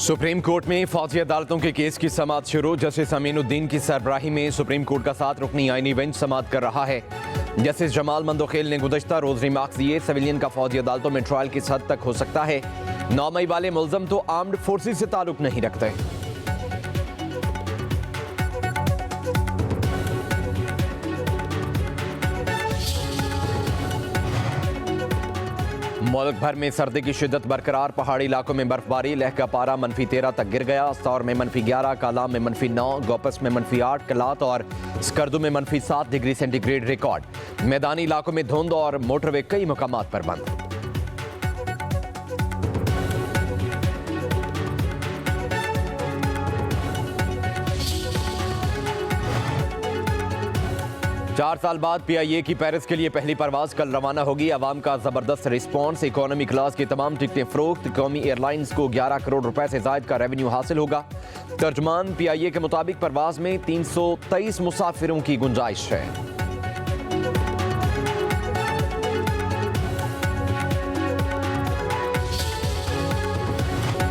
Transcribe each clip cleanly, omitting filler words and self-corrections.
Supreme court में फौजी अदालतों के केस की समाअत शुरू। जस्टिस अमीनुद्दीन की सरबराही में सुप्रीम कोर्ट का 7 रुकनी आईनी बेंच समाअत कर रहा है। जस्टिस जमाल मंदोखेल ने गुज़श्ता रोज रिमार्क्स दिए, सिविलियन का फौजी अदालतों में ट्रायल किस हद तक हो सकता है। 9 मई वाले मुलजम तो आर्म्ड फोर्सेस से ताल्लुक नहीं रखते। मुल्क भर में सर्दी की शिद्दत बरकरार, पहाड़ी इलाकों में बर्फबारी, लह का पारा -13 तक गिर गया। सौर में -11, कालाम में -9, गोपस में -8, कलात और स्कर्दू में -7 डिग्री सेंटीग्रेड रिकॉर्ड। मैदानी इलाकों में धुंध और मोटरवे कई मुकामात पर बंद। चार साल बाद PIA की पेरिस के लिए पहली परवाज कल रवाना होगी। अवाम का जबरदस्त रिस्पांस, इकोनॉमी क्लास की तमाम टिकटें फरोख्त। कौमी एयरलाइंस को 11 करोड़ रुपए से जायद का रेवेन्यू हासिल होगा। तर्जमान PIA के मुताबिक परवाज में 323 मुसाफिरों की गुंजाइश है।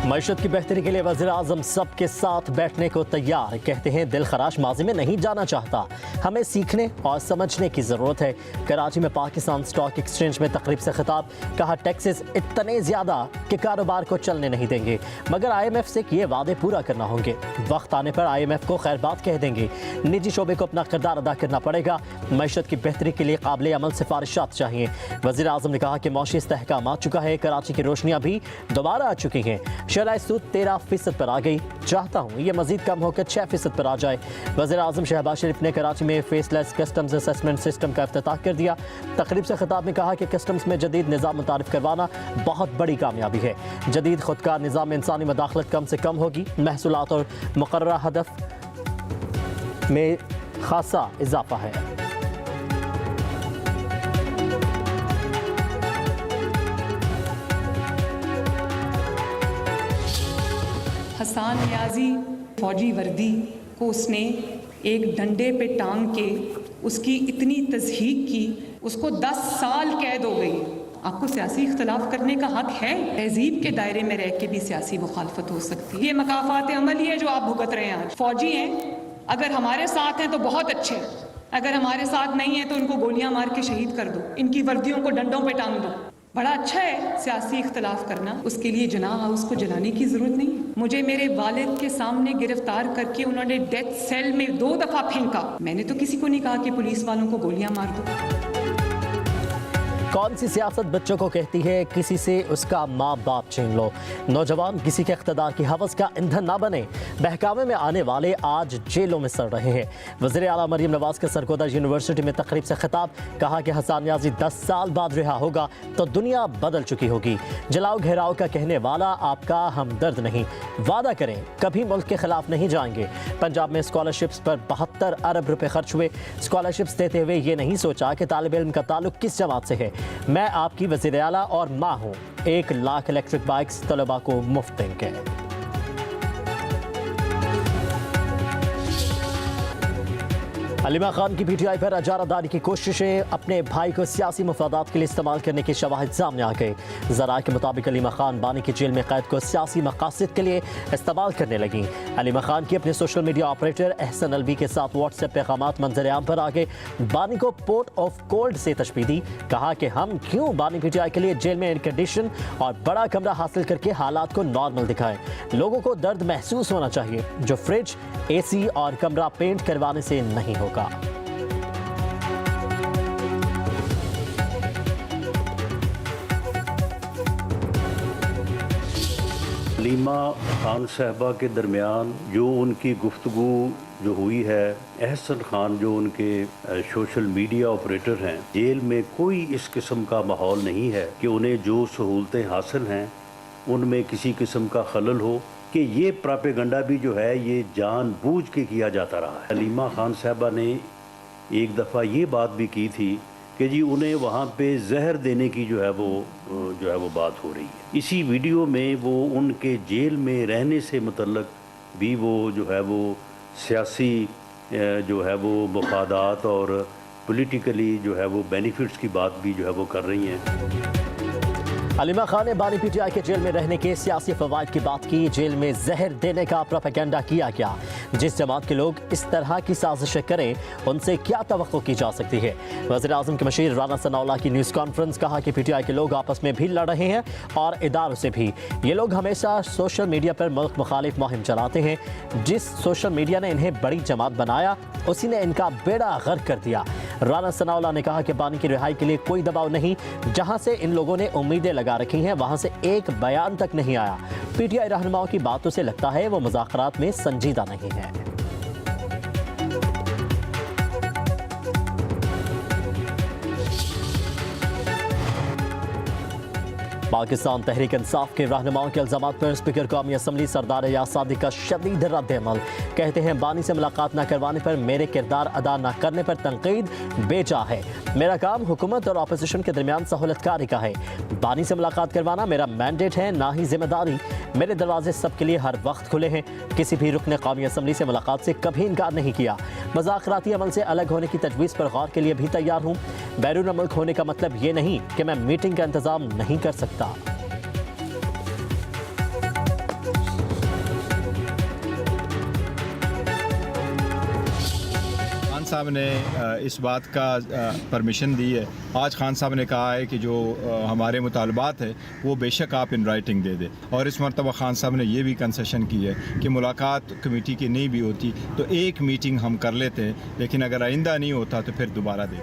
मईशत की बेहतरी के लिए वज़ीर आज़म सबके साथ बैठने को तैयार। कहते हैं दिल खराश माजी में नहीं जाना चाहता, हमें सीखने और समझने की ज़रूरत है। कराची में पाकिस्तान स्टॉक एक्सचेंज में तकरीब से खिताब, कहा टैक्सेस इतने ज़्यादा कि कारोबार को चलने नहीं देंगे, मगर IMF से किए वादे पूरा करना होंगे। वक्त आने पर IMF को खैर बात कह देंगे। निजी शोबे को अपना किरदार अदा करना पड़ेगा। मईशत की बेहतरी के लिए काबिल अमल सिफारिशात चाहिए। वज़ीर आज़म ने कहा कि मौशी इस्तेहकाम आ चुका है, कराची की रोशनियाँ भी दोबारा आ चुकी हैं। शरह सूद 13% पर आ गई, चाहता हूँ ये मजीद कम होकर 6% पर आ जाए। वज़ीर आज़म शहबाज शरीफ ने कराची में फेसलेस कस्टम्स असेसमेंट सिस्टम का इफ्तिताह कर दिया। तकरीब से खिताब में कहा कि कस्टम्स में जदीद निज़ाम मुतारिफ करवाना बहुत बड़ी कामयाबी है। जदीद खुदकार निज़ाम में इंसानी मदाखलत कम से कम होगी। महसूलात और मुकर्ररा हदफ में खासा इजाफा है। हसान नियाजी फौजी वर्दी को उसने एक डंडे पे टांग के उसकी इतनी तज़हीक की, उसको 10 साल कैद हो गई। आपको सियासी इख्तलाफ करने का हक है, तहजीब के दायरे में रह के भी सियासी मुखालफत हो सकती है। ये मकाफात अमल ही है जो आप भुगत रहे हैं। आज फौजी हैं, अगर हमारे साथ हैं तो बहुत अच्छे, अगर हमारे साथ नहीं है तो उनको गोलियां मार के शहीद कर दो, इनकी वर्दियों को डंडों पे टांग दो। बड़ा अच्छा है सियासी इख्तलाफ करना, उसके लिए जनाह हाउस को जलाने की जरूरत नहीं। मुझे मेरे वालिद के सामने गिरफ्तार करके उन्होंने डेथ सेल में 2 दफा फेंका। मैंने तो किसी को नहीं कहा कि पुलिस वालों को गोलियां मार दो। कौन सी सियासत बच्चों को कहती है किसी से उसका माँ बाप छीन लो। नौजवान किसी के इख्तदार की हवस का ईंधन ना बने। बहकावे में आने वाले आज जेलों में सड़ रहे हैं। वज़ीर आला मरीम नवाज का सरगोदा यूनिवर्सिटी में तकरीब से खिताब, कहा कि हसान नियाजी 10 साल बाद रिहा होगा तो दुनिया बदल चुकी होगी। जलाओ घेराव का कहने वाला आपका हमदर्द नहीं। वादा करें कभी मुल्क के खिलाफ नहीं जाएंगे। पंजाब में स्कॉलरशिप्स पर 72 अरब रुपए खर्च हुए। स्कॉलरशिप्स देते हुए ये नहीं सोचा कि तालिब इल्म का ताल्लुक किस जमात से है। मैं आपकी वज़ीर आला और माँ हूँ। 1 लाख इलेक्ट्रिक बाइक्स तलबा को मुफ्त देंगे। अलीमा खान की PTI पर अजारादारी की कोशिशें, अपने भाई को सियासी मफादात के लिए इस्तेमाल करने के शवाहिद सामने आ गए। ज़राए के मुताबिक अलीमा खान बानी की जेल में कैद को सियासी मकासद के लिए इस्तेमाल करने लगी। अलीमा खान की अपने social media operator Ehsan Alvi के साथ व्हाट्सएप पैगामात मंजर-ए-आम पर आ गए। बानी को पोर्ट ऑफ कोल्ड से तशबीह दी, कहा कि हम क्यों बानी PTI के लिए जेल में एयर कंडीशन और बड़ा कमरा हासिल करके हालात को नॉर्मल दिखाएं। लोगों को दर्द महसूस होना चाहिए जो फ्रिज, AC और कमरा पेंट करवाने से नहीं होगा। अलीमा खान साहबा के दरमियान जो उनकी गुफ्तगू जो हुई है, एहसन खान जो उनके सोशल मीडिया ऑपरेटर हैं, जेल में कोई इस किस्म का माहौल नहीं है कि उन्हें जो सहूलतें हासिल हैं उनमें किसी किस्म का खलल हो, कि ये प्रोपेगेंडा भी जो है ये जानबूझ के किया जाता रहा है। अलीमा खान साहबा ने एक दफ़ा ये बात भी की थी कि जी उन्हें वहाँ पे जहर देने की जो है वो बात हो रही है। इसी वीडियो में वो उनके जेल में रहने से मुतल्लक भी वो जो है वो सियासी जो है वो मफादात और पॉलिटिकली जो है वो बेनिफिट्स की बात भी जो है वो कर रही हैं। अलीमा खान ने बानी पीटीआई के जेल में रहने के सियासी फवायद की बात की। जेल में जहर देने का प्रोपेगेंडा किया गया। जिस जमात के लोग इस तरह की साजिशें करें उनसे क्या तवक्को की जा सकती है। वज़ीर-ए-आज़म के मशीर राना सनाउल्लाह की न्यूज़ कॉन्फ्रेंस, कहा कि पीटीआई के लोग आपस में भी लड़ रहे हैं और इदारों से भी। ये लोग हमेशा सोशल मीडिया पर मुल्क मुखालिफ मुहिम चलाते हैं। जिस सोशल मीडिया ने इन्हें बड़ी जमात बनाया उसी ने इनका बेड़ा गर्क कर दिया। राना सनाउल्लाह ने कहा कि बानी की रिहाई के लिए कोई दबाव नहीं। जहां से इन लोगों ने उम्मीदें लगा रखी हैं वहां से एक बयान तक नहीं आया। पीटीआई रहनुमाओं की बातों से लगता है वो मुज़ाकरात में संजीदा नहीं है। पाकिस्तान तहरीक इंसाफ के रहनुमाओं के इल्जामात पर स्पीकर कौमी असम्बली सरदार याद सादिक का शदीद रद्द-ए-अमल। कहते हैं बानी से मुलाकात न करवाने पर, मेरे किरदार अदा न करने पर तनकीद बेजा है। मेरा काम हुकूमत और अपोजिशन के दरमियान सहूलतकारी का है। बानी से मुलाकात करवाना मेरा मैंडेट है, ना ही जिम्मेदारी। मेरे दरवाजे सबके लिए हर वक्त खुले हैं। किसी भी रुकने कौमी असम्बली से मुलाकात से कभी इनकार नहीं किया। मुज़ाकराती अमल से अलग होने की तजवीज़ पर गौर के लिए भी तैयार हूँ। बैरून मुल्क होने का मतलब ये नहीं कि मैं मीटिंग का इंतज़ाम नहीं कर सकता। खान साहब ने इस बात का परमिशन दी है। आज खान साहब ने कहा है कि जो हमारे मुतालबात है वो बेशक आप इन राइटिंग दे दें, और इस मरतबा खान साहब ने ये भी कंसेशन की है कि मुलाकात कमेटी की नहीं भी होती तो एक मीटिंग हम कर लेते हैं, लेकिन अगर आइंदा नहीं होता तो फिर दोबारा दें।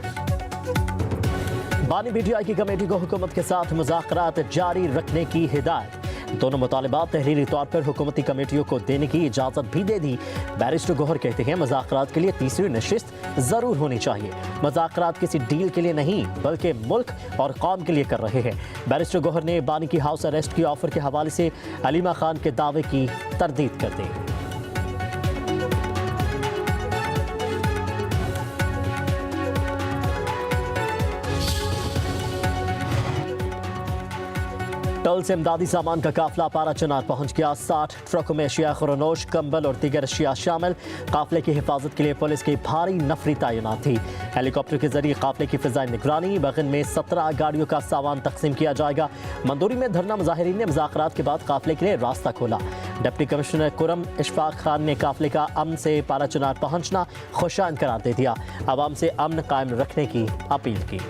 बानी पीटीआई की कमेटी को हुकूमत के साथ मुज़ाकरात जारी रखने की हिदायत। दोनों मुतालिबात तहरीरी तौर पर हुकूमती कमेटियों को देने की इजाज़त भी दे दी। बैरिस्टर गौहर कहते हैं मुज़ाकरात के लिए तीसरी नशिस्त ज़रूर होनी चाहिए। मुज़ाकरात किसी डील के लिए नहीं बल्कि मुल्क और कौम के लिए कर रहे हैं। बैरिस्टर गौहर ने बानी की हाउस अरेस्ट की ऑफर के हवाले से अलीमा खान के दावे की तरदीद कर दी। टल से इमदादी सामान का काफिला पारा चनार पहुंच गया। 60 ट्रकों में अशिया खुरनोश, कंबल और दीगर अशिया शामिल। काफिले की हिफाजत के लिए पुलिस की भारी नफरी तैनात थी। हेलीकॉप्टर के जरिए काफिले की फिजाई निगरानी। बगिन में 17 गाड़ियों का सामान तकसीम किया जाएगा। मंदूरी में धरना मुजाहिरीन ने मुज़ाकरात के बाद काफिले के लिए रास्ता खोला। डिप्टी कमिश्नर कुरम इशफाक खान ने काफिले का अमन से पारा चनार पहुंचना खुशाइन करार दे दिया। आवाम से अमन कायम रखने की अपील की।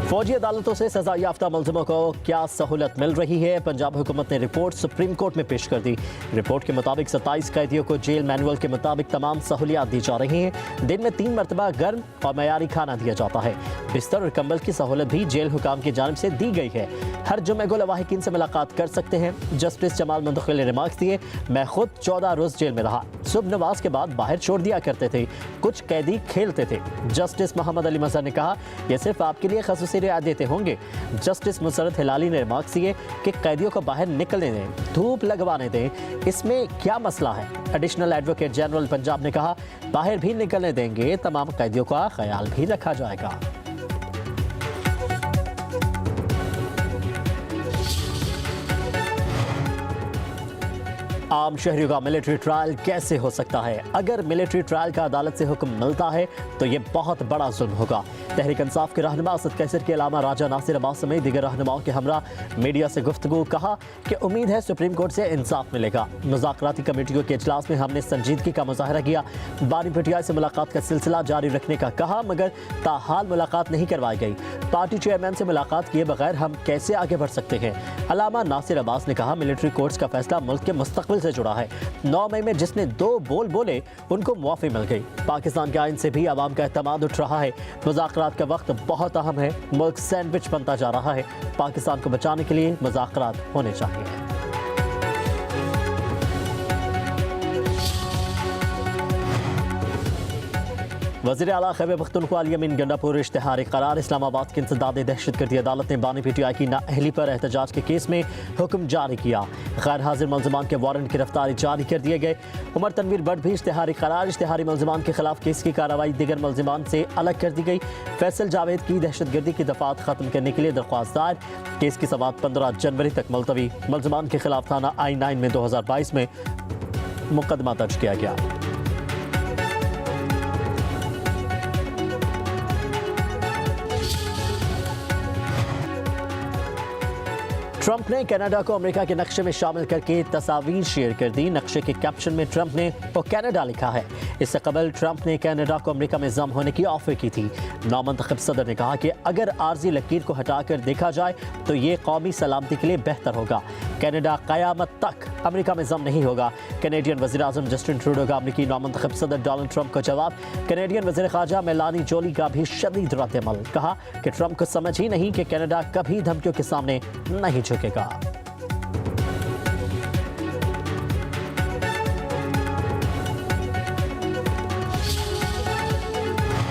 फौजी अदालतों से सजा याफ्ता मुलजिमों को क्या सहूलत मिल रही है। पंजाब हुकूमत ने रिपोर्ट सुप्रीम कोर्ट में पेश कर दी। रिपोर्ट के मुताबिक 27 कैदियों को जेल मैनुअल के मुताबिक तमाम सहूलियात दी जा रही हैं। दिन में 3 मरतबा गर्म और मयारी खाना दिया जाता है। बिस्तर और कंबल की सहूलत भी जेल हुकाम की जानिब से दी गई है। हर जुमे को लवाहिकीन से मुलाकात कर सकते हैं। जस्टिस जमाल मंदोखिल ने रिमार्क्स दिए, मैं खुद 14 रोज जेल में रहा। सुबह नमाज के बाद बाहर छोड़ दिया करते थे। कुछ कैदी खेलते थे। जस्टिस मोहम्मद अली मजहर ने कहा, यह सिर्फ आपके लिए खसूसी रियायत देते होंगे। जस्टिस मुसरत हिलाली ने रिमार्क्स दिए कि कैदियों को बाहर निकलने दें, धूप लगवाने दें, इसमें क्या मसला है। एडिशनल एडवोकेट जनरल पंजाब ने कहा, बाहर भी निकलने देंगे, तमाम कैदियों का ख्याल भी रखा जाएगा। आम शहरियों का मिलिट्री ट्रायल कैसे हो सकता है। अगर मिलिट्री ट्रायल का अदालत से हुक्म मिलता है तो ये बहुत बड़ा जुल्म होगा। तहरीक इंसाफ के रहनुमा असद कैसर के अलावा राजा नासिर अब्बास समेत दीगर रहनुमाओं के हमरा मीडिया से गुफ्तगू, कहा कि उम्मीद है सुप्रीम कोर्ट से इंसाफ मिलेगा। मुज़ाकराती कमेटियों के इजलास में हमने संजीदगी का मुजाहरा किया। बानी पीटीआई से मुलाकात का सिलसिला जारी रखने का कहा, मगर ताहाल मुलाकात नहीं करवाई गई। पार्टी चेयरमैन से मुलाकात किए बगैर हम कैसे आगे बढ़ सकते हैं। अलामा नासिर अब्बास ने कहा, मिलिट्री कोर्ट्स का फैसला मुल्क के मुस्तकबिल से जुड़ा है। 9 मई में जिसने 2 बोल बोले उनको मुआफी मिल गई। पाकिस्तान के आइन से भी आवाम का एतमाद उठ रहा है। मुज़ाकरात का वक्त बहुत अहम है। मुल्क सैंडविच बनता जा रहा है। पाकिस्तान को बचाने के लिए मुज़ाकरात होने चाहिए। वज़ीर आला खैबर पख्तूनख्वा अमीन गंडापुर इश्तिहारी करार। इस्लामाबाद की इंसदाद दहशतगर्दी अदालत ने बानी पीटीआई की नाअहली पर एहतजाज के केस में हुक्म जारी किया। गैर हाजिर मुलजमान के वारंट गिरफ्तारी जारी कर दिए गए। उमर तनवीर बट भी इश्तिहारी करार। इश्तिहारी मुलजमान के खिलाफ केस की कार्रवाई दीगर मुलजमान से अलग कर दी गई। फैसल जावेद की दहशतगर्दी की दफात खत्म करने के लिए दरख्वास्त दायर। केस की समाअत 15 जनवरी तक मुलतवी। मुलजमान के खिलाफ थाना I-9 में 2022 में मुकदमा दर्ज किया गया। ट्रंप ने कनाडा को अमेरिका के नक्शे में शामिल करके तस्वीर शेयर कर दी। नक्शे के कैप्शन में ट्रंप ने वो कनाडा लिखा है। इससे कबल ट्रंप ने कनाडा को अमेरिका में जम होने की ऑफर की थी। नौमंतखब सदर ने कहा कि अगर आर्जी लकीर को हटाकर देखा जाए तो ये कौमी सलामती के लिए बेहतर होगा। कनाडा क़यामत तक अमेरिका में जम नहीं होगा। कैनेडियन वज़ीर-ए-आज़म जस्टिन ट्रूडो का अमेरिकी नौमंतखब सदर डोनाल्ड ट्रंप को जवाब। कैनेडियन वज़ीर ख़ारजा मेलानी जोली का भी शदीद रद्द-ए-अमल। कहा कि ट्रंप को समझ ही नहीं कि कनाडा कभी धमकियों के सामने नहीं झुकेगा।